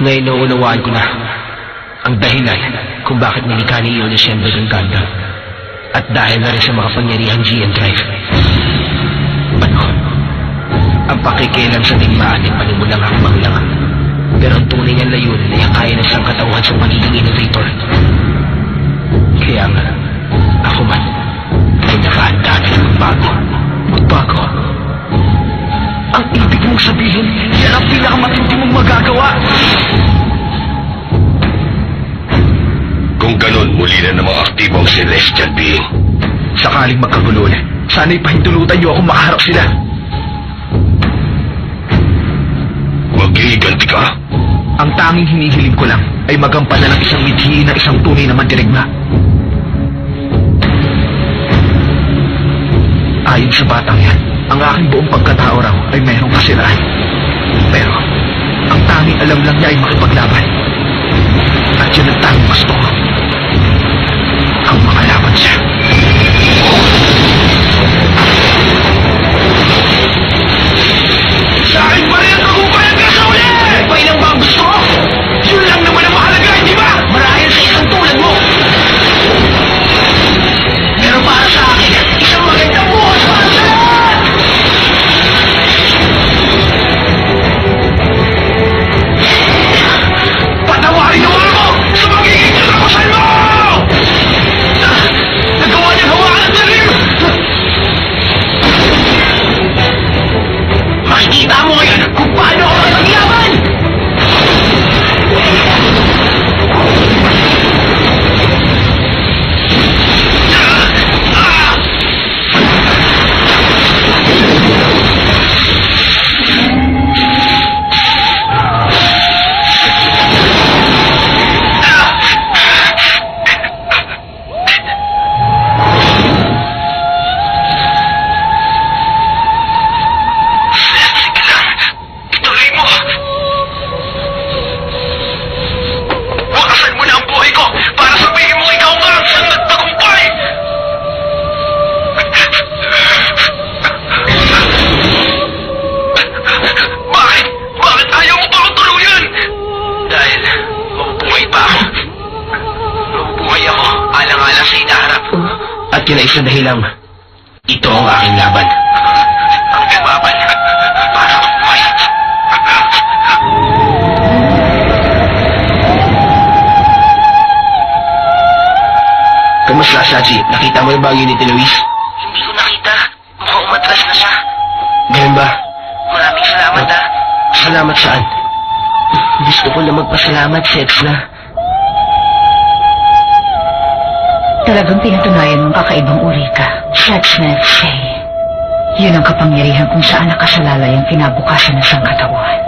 Ngayon naunawaan ko na ang dahilan kung bakit nilikha ni Ion Shenberg ang Gundam. At dahil na rin sa makapangyarihang GN Drive. Ano? Ang pakikialam sa digmaan ay panimulang hakbang lang. Pero ang tunay niyang layunin ay ang kaya na siyang katawan sa pagiging innovator. Kaya nga, ako man ay nakahanda na ng magbago. Magbago? Ang ibig mong sabihin, yan ang pinakamatindi mong magagawa. Kung ganun, muli na namang aktibong celestial being. Sakaling magkagulo na, sana'y pahintulutan niyo ako makaharap sila. Maghihiganti ka? Ang tanging hinihiling ko lang ay magampanan ng isang mithiin na isang tunay na mandirigma. Ayon sa batang yan, ang aking buong pagkatao raw ay mayroong kasiraan. Pero, ang tanging alam lang niya ay makipaglaban. At yun ang tanging gusto ko. Ang makalaban siya. Sa akin pa rin ang tagumpay ang kasauli! Pa ilang ba ang gusto ko? Yun lang naman ang mahalaga, hindi ba? Marahil sa isang tulad mo. Pero para sa akin, isang magandang buhay para sa lahat! Patawarin naman ako sa magiging katapusan mo! Nagawa niyang hawakan ang talim! Makikita mo ngayon kung paano ako maglaban! At yun ay isang dahilang, ito ang aking laban. Ang laban para mabuhay. Kamusta, Sachi? Nakita mo yung bagay ni Luis? Hindi ko nakita. Mukhang umatras na siya. Ganun ba? Maraming salamat, ha? Salamat saan? Gusto ko na magpasalamat, Setsna. Talagang pinatunayan mong kakaibang uri ka. Setsna Fey. Yun ang kapangyarihan kung saan nakasalalay ang kinabukasan ng sangkatawan.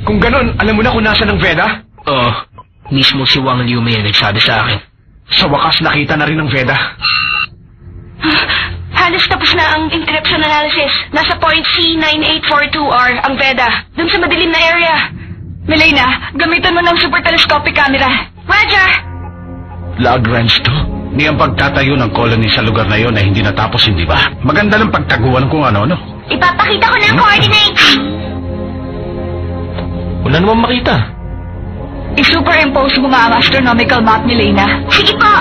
Kung ganon, alam mo na kung nasa ng Veda? Oo. Mismo si Wang Liu Mei ang nagsabi sa akin. Sa wakas nakita na rin ng Veda. halos tapos na ang encryption analysis. Nasa point C9842R ang Veda, dun sa madilim na area. Milena, gamitan mo ng super telescopic camera. Roger! Lagrange to? Ni ang pagtatayo ng colony sa lugar na yon ay hindi natapos, hindi ba? Maganda ng pagtaguan kung ano-ano. Ipapakita ko na ang coordinates. Wala naman makita. I-superimpose mo nga ang astronomical map, Milena. Sige po!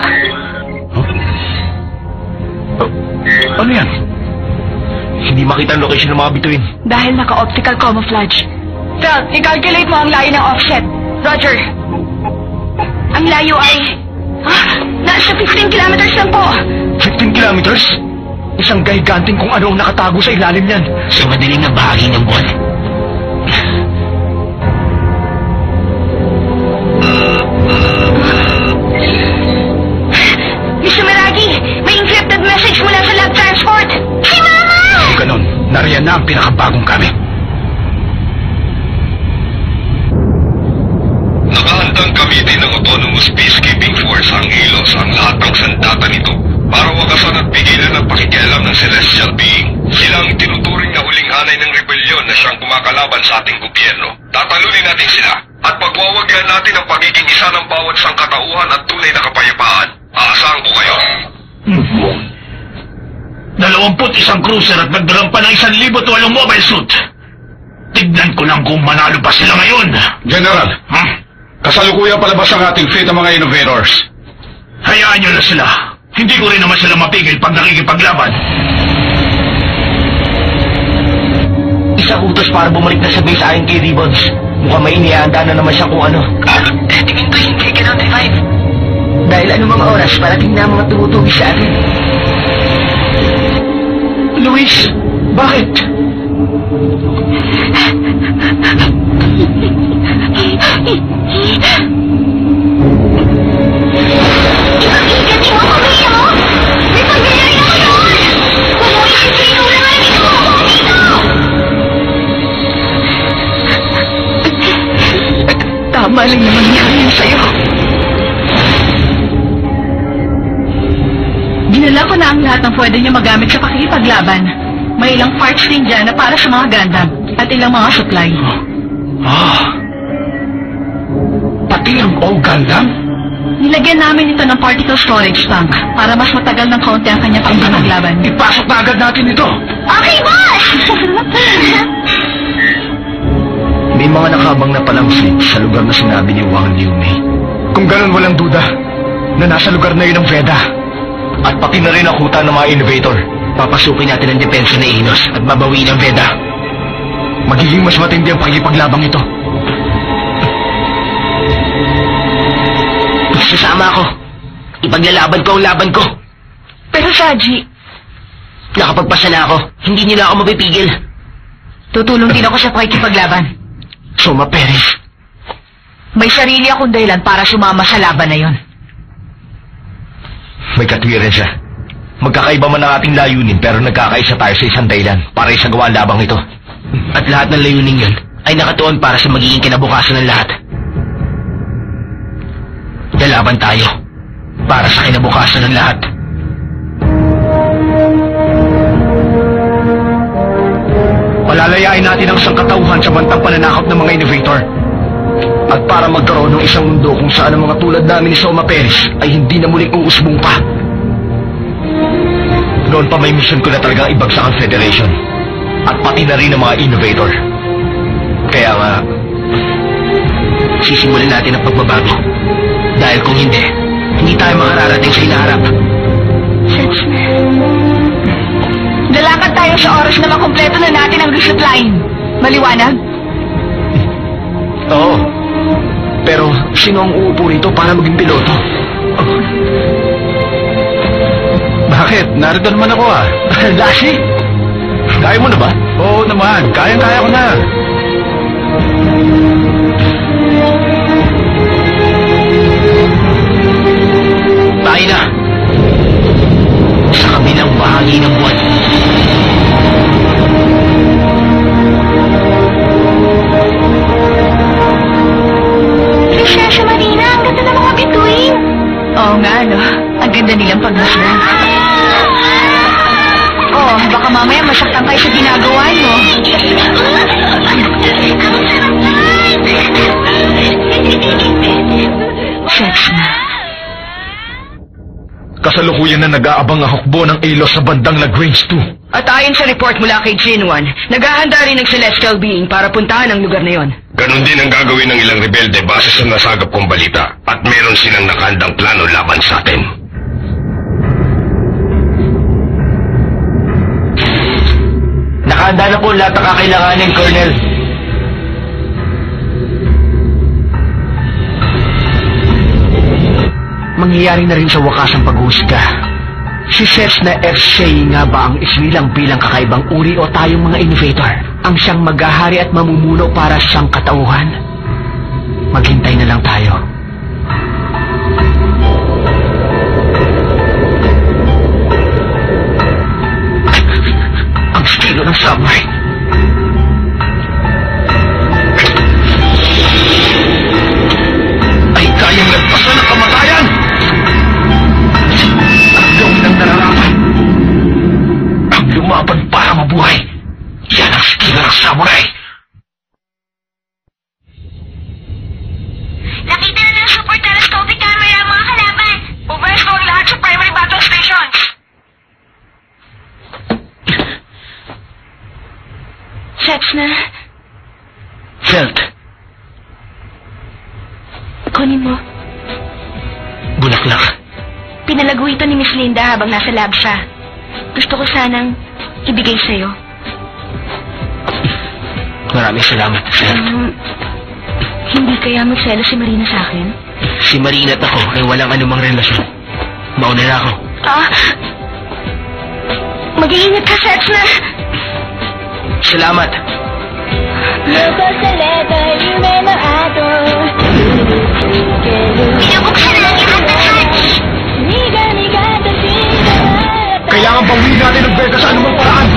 Ano yan? Hindi makita ang location ng mga bituin. Dahil naka-optical camouflage. Fel, i-calculate mo ang layo ng offset. Roger. Ang layo ay... nasa 15 kilometers lang po. 15 kilometers? Isang gahiganting kung ano ang nakatago sa ilalim niyan. Sa madilim na bahagi ng buwan. Mr. Meragi, may encrypted message mula sa lab transport. Si Mama! Ganon, nariyan na ang pinakabagong gamit. Nakahandang gamitin ng Autonomous Peacekeeping Force ang ilos ang lahat ng sandata nito para wakasan at pigilan ang pakikialam ng celestial being. Sila ang tinuturing na huling hanay ng rebelyon na siyang kumakalaban sa ating gobyerno. Tatalunin natin sila at pagwawagyan natin ang pagiging isa ng bawat sangkatauhan at tunay na kapayapaan. Aasahan ko kayo. 21 cruiser at nagdalang pa ng 1,800 mobile suit. Tignan ko lang kung manalo pa sila ngayon. General, kasalukuyan palabas ang ating fleet ng mga innovators. Hayaan nyo na sila. Hindi ko rin naman sila mapigil pag nakikipaglaban. Isang utos para bumalik na sa base ayon kay Ribbons. Mukhang may inihanda na naman siya kung ano. Tingin ko hindi ka na revive. Dahil anumang oras, parating na ang mga tumutugi sa atin. Luis, bakit? Ipag-igat mo, pamilya mo! May pagbilayang mo doon! Pumuwi si Trino na nga dito! Tama lang yung mangyari sa'yo. Dinala ko na ang lahat ng pwede niya magamit sa pakikipaglaban. May ilang parts din dyan na para sa mga Gundam at ilang mga supply. Pati ang Gundam? Nilagyan namin ito ng particle storage tank para mas matagal ng kaunti ang kanyang pakikipaglaban. Ipasok na agad natin ito. Okay, boss! May mga nakabang na palang fleet sa lugar na sinabi ni Wang Liumei. Kung ganun, walang duda na nasa lugar na yun ang Veda. At pati na rin ang huta ng mga innovator. Papasukin natin ang depensa ni Enos at babawiin ang Veda. Magiging mas matindi ang pakikipaglabang ito. Sasama ako. Ipaglalaban ko ang laban ko. Pero Saji, Nakapagpasa na ako. Hindi nila ako mapipigil. tutulong din ako sa pakikipaglaban. Soma Perez. May sarili akong dahilan para sumama sa laban na yon. May katwiran siya. Magkakaiba man ang ating layunin pero nagkakaisa tayo sa isang dahilan para isagawa ang labang ito. At lahat ng layunin yun ay nakatuon para sa magiging kinabukasan ng lahat. Lalaban tayo para sa kinabukasan ng lahat. Palalayain natin ang sangkatauhan sa bantang pananakop ng mga innovator. At para magkaroon ng isang mundo kung saan ang mga tulad namin ni Soma Perez ay hindi na muling uusbong pa. Noon pa may mission ko na talagang ibagsak ang Federation. At pati na rin ang mga innovator. Kaya nga, sisimulan natin ang pagbabago. Dahil kung hindi tayo makararating sa hinaharap. Lalakad tayo sa oras na makumpleto na natin ang resupply. Maliwanag? Oo. Pero sino ang uupo rito para maging piloto? Bakit? Narito naman ako ah. Lassie? Kaya mo na ba? Oo naman, kayang-kaya ko na. Tayo na. Sa kabilang bahagi ng buwan. Prinsesa Marina, ang ganda ng mga bituin. Oo nga, no? Ang ganda nilang pagmasdan. Baka mamaya masaktan kayo sa ginagawa nyo. Setsna. Kasalukuyan na nag-aabang ang hukbo ng Ilos sa bandang Lagrange 2. At ayon sa report mula kay Jinwan, naghahanda rin ng celestial being para puntahan ang lugar na yon. Ganon din ang gagawin ng ilang rebelde base sa nasagap kong balita. At meron silang nakahandang plano laban sa atin. Nakahanda na po lahat ng kakailanganin, Colonel. Mangyayari na rin sa wakas ang paghusga. Si Setsna F. Shea nga ba ang isnilang bilang kakaibang uri o tayong mga innovator? Ang siyang maghahari at mamumuno para sa sangkatauhan? Maghintay na lang tayo. Ang estilo ng submarine. Ay kayang nagpasan ng kamatayan! Ang gawin ng nararapat. Ang lumaban para mabuhay. Yan ang estilo ng samurai. Nakita na ng super telescopic camera ang mga kalaban. Umalis ko ang lahat sa primary battle stations. Setsna, Felt. kunin mo. Bulaklak. Pinalago ito ni Miss Linda habang nasa lab siya. Gusto ko sanang ibigay sa'yo. Maraming salamat, Felt. Hindi kaya magselo si Marina sa akin? Si Marina at ako ay walang anumang relasyon. Mauna na ako. Mag-iingat ka, Setsna! Salamat. Pinabuksan na ang lahat ng hatch! Kailangan bawiin natin ang beta sa anumang paraan.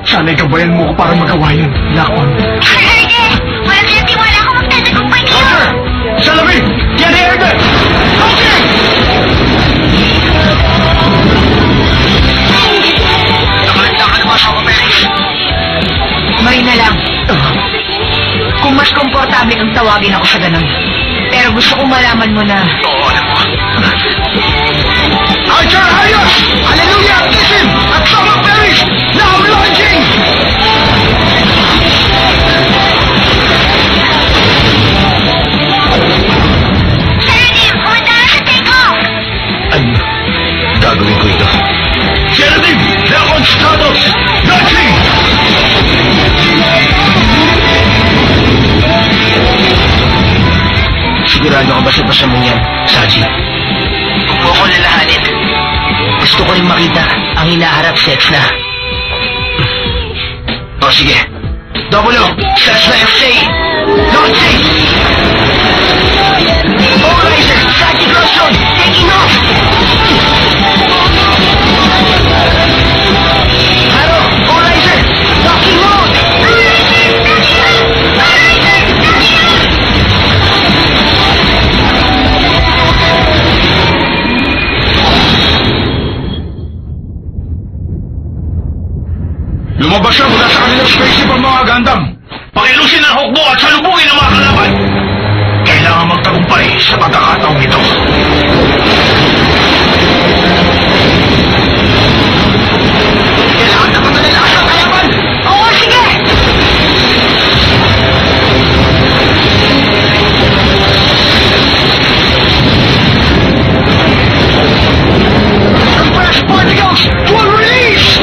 Sana'y gabayan mo ko para magawa yun, Lakon. Sir Erde! Walang kaya tiwala ako magtatagumpay kayo! Roger! Salamin! Yan ni Erde! Roger! Nakalanda ka naman sa Paris. Marina lang. Kung mas komportable kang tawagin ako sa ganun. Pero gusto kong malaman mo na... Oo, alam mo. Archer Hayos! Hallelujah! Kisim! At Song of Paris! Now launching! Sir Erde! Kumanda ka sa take-off! Ano? Gagawin ko ito. Geraldine! Lakon status! Launching! Sigurado ka ba sa basa mong yan, Saji? Huwag mo ko lalahanin. Gusto ko rin makita ang hinaharap, Setsna. O sige. Double O! Setsna FC! Launching! Polarizer! Saji Crossroad! Taking off! Haro! Polarizer! Locking mode! Lumabas siya mula sa kanilang spaceship ang mga Gundam. Pakilusin ang hukbo at salubungin ang mga kalaban. Kailangan magtagumpay sa pagkakataong ito. Kailangan na matalilakas ang kalaban! Oo, sige! Compressed particles will release!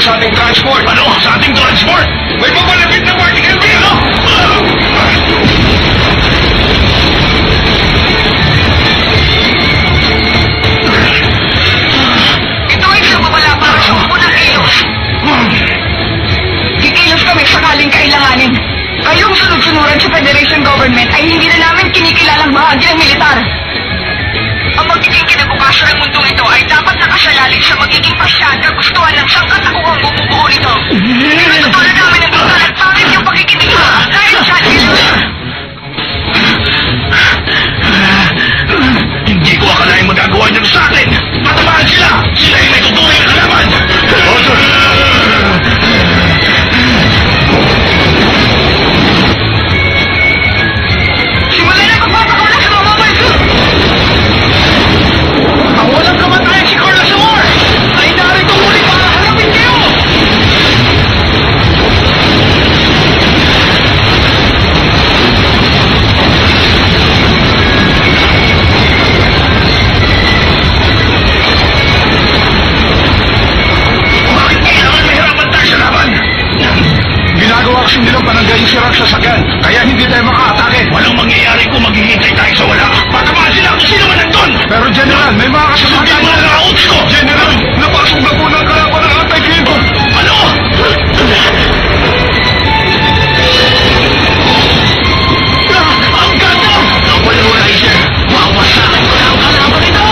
sa ating transport. Ano? Sa ating transport? May papalapit na particle beam! Ito ay sumabala para sa unang kilos. Kikilos kami sakaling kailanganin. Kayong sunod-sunuran sa Federation Government ay hindi na namin kinikilalang bahagi ng militar. Ang magiging kinabukasan ng mundong ito ay dapat nakasalalin sa magiging pasya at kagustuhan ng sangkatauhang bumubuo nito. Pinatutunan namin ang brutal at pangit yung pakikinig mo dahil sa kilos. Hindi ko akalain magagawa niyo sa atin! Matamaan sila! Sila ay may tutuloy na kalaban! Simulan na pagpapakawala sa mga mobile suit! Ang walang kamatayan si Carlos Amor ay narito muli para harapin kayo! Bakit kailangan mahirapan tayo sa laban? Ginagawa kasi nilang panangga yung sirang sasakyan, kaya hindi tayo makaatake. Walang mangyayari kung maghihintay tayo sa wala. Patamaan sila kung sino man nandun! Pero General, may mga kasasakyan mo na routes ko! General, napasok na po ng kalaban ng anti-King! Ano? Ang ganda! Ang Polarizer! Wawasakin ko na ang kalaban ito!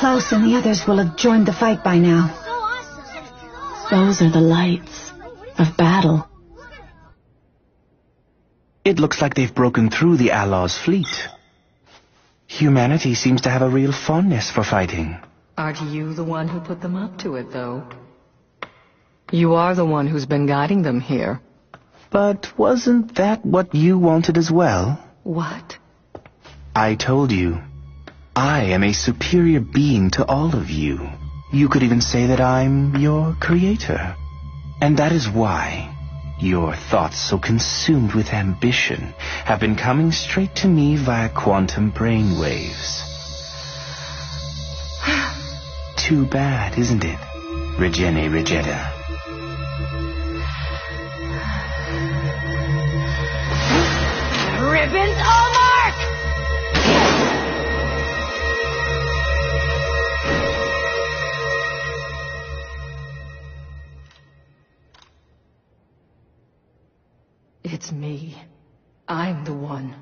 Klaus and the others will have joined the fight by now. Those are the lights of battle. It looks like they've broken through the Allah's fleet. Humanity seems to have a real fondness for fighting. Aren't you the one who put them up to it, though? You are the one who's been guiding them here. But wasn't that what you wanted as well? What? I told you. I am a superior being to all of you. You could even say that I'm your creator. And that is why your thoughts, so consumed with ambition, have been coming straight to me via quantum brainwaves. Too bad, isn't it, Regene Regetta? Ribbons all mark! It's me. I'm the one.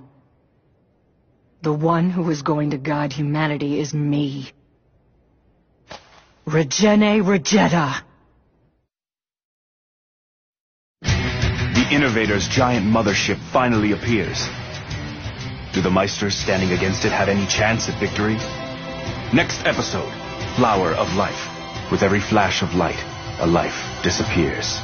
The one who is going to guide humanity is me. Regene Regetta. Innovator's giant mothership finally appears. Do the Meisters standing against it have any chance at victory? Next episode, Flower of Life. With every flash of light, a life disappears.